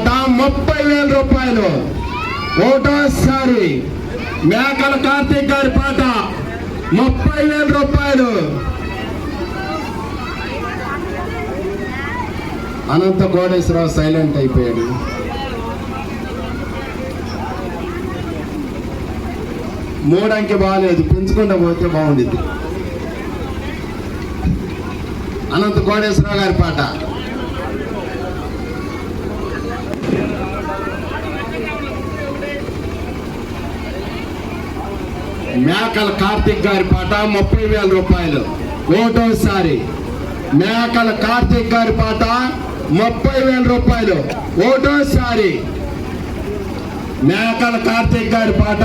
పాట 30,000 రూపాయలు. ఒకటోసారి మేకల కార్తీక్ గారి పాట 30,000 రూపాయలు. అనంత కోటేశ్వరరావు సైలెంట్ అయిపోయాడు. మూడంకి బాగాలేదు, పెంచుకుంటూ పోతే బాగుండేది. అనంత కోటేశ్వరరావు గారి పాట మేకల కార్తీక్ గారి పాట 30,000 రూపాయలు. ఒకటోసారి మేకల కార్తీక్ గారి పాట 30,000 రూపాయలు. ఒకటోసారి మేకల కార్తీక్ గారి పాట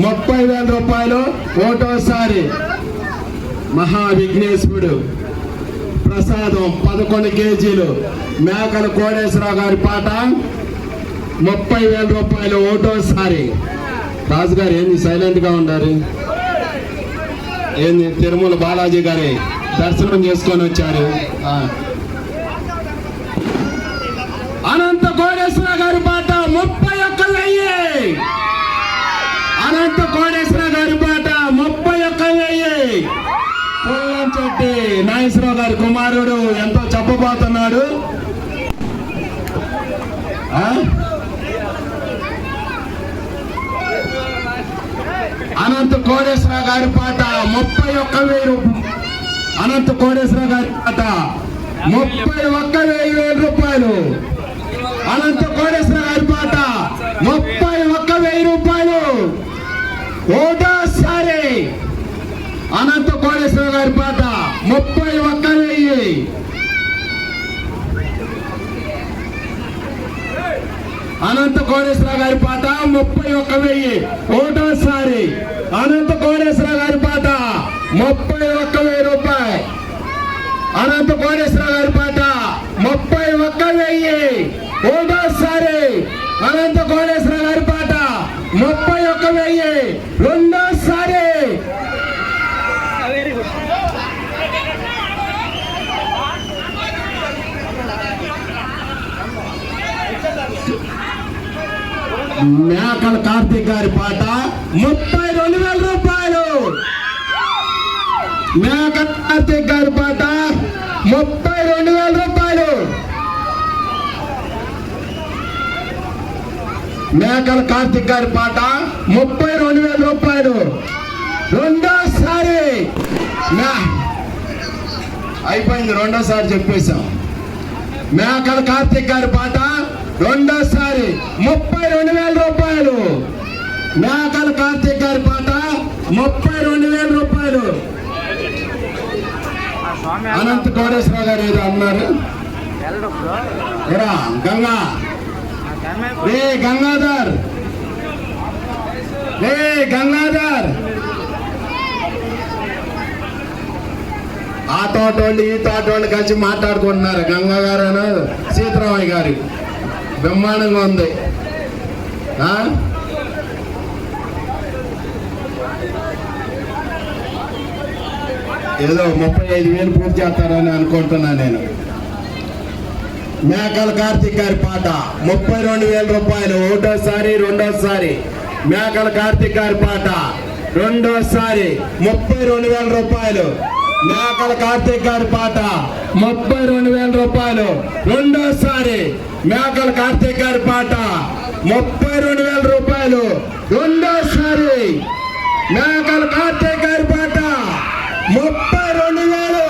30,000 రూపాయలు. ఒకటోసారి మహా విఘ్నేశ్వరుడు ప్రసాదం 11 కేజీలు మేకల కోటేశ్వరరావు గారి పాట 30,000 రూపాయలు. ఒకటోసారి. రాజుగారు ఏంది సైలెంట్ గా ఉన్నారు? ఏంది తిరుమల బాలాజీ గారి దర్శనం చేసుకొని వచ్చారు. అనంత కోటేశ్వర గారి పాట 31,000. అనంత కోటేశ్వర గారి పాట 31,000. పుల్లంచెట్టి నాగేశ్వరరావు గారి కుమారుడు ఎంతో చెప్పబోతున్నాడు. అనంత కోటేశ్వర గారి పాట 31,000. అనంత కోటేశ్వర గారి పాట 31,000 రూపాయలు. అనంత కోటేశ్వర గారి పాట 31,000 రూపాయలు. ఒకటోసారి అనంత కోటేశ్వర గారి పాట 31,000. అనంత కోటేశ్వర గారి పాట 31,000. ఒకటోసారి అనంత కోటేశ్వర గారి పాట 31,000 రూపాయలు. అనంత కోటేశ్వర గారి పాట 31,000. ఒకటోసారి అనంత కోటేశ్వర గారి పాట 31,000. రెండోసారి మేకల కార్తీక్ గారి పాట 32,000 రూపాయలు. మేకల కార్తీక్ గారి పాట 32,000 రూపాయలు. మేకల కార్తీక్ గారి పాట 32,000 రూపాయలు. రెండోసారి అయిపోయింది, రెండోసారి చెప్పేశాం. మేకల కార్తీక్ గారి పాట రెండోసారి 32,000 రూపాయలు. మేకల కార్తీక్ గారి పాట 32,000 రూపాయలు. అనంత కోటేశ్వరరావు గారు ఏదో అన్నారు. గంగా రే గంగాధర్, రే గంగాధర్, ఆ తోటోళ్ళు ఈ తోటోళ్ళు కలిసి మాట్లాడుకుంటున్నారు. గంగా గారు సీతారామయ్య గారు బ్రహ్మాండంగా ఉంది. ఏదో 35,000 పూర్తి చేస్తారని అనుకుంటున్నా నేను. మేకల కార్తీక్ గారి పాట 32,000 రూపాయలు. ఒకటోసారి రెండోసారి మేకల కార్తీక్ గారి పాట రెండోసారి 32,000 రూపాయలు. మేకల కార్తీక్ గారి పాట 32,000 రూపాయలు. రెండోసారి మేకల కార్తీక్ గారి పాట 32,000 రూపాయలు. రెండోసారి మేకల కార్తీక్ గారి పాట 32,000.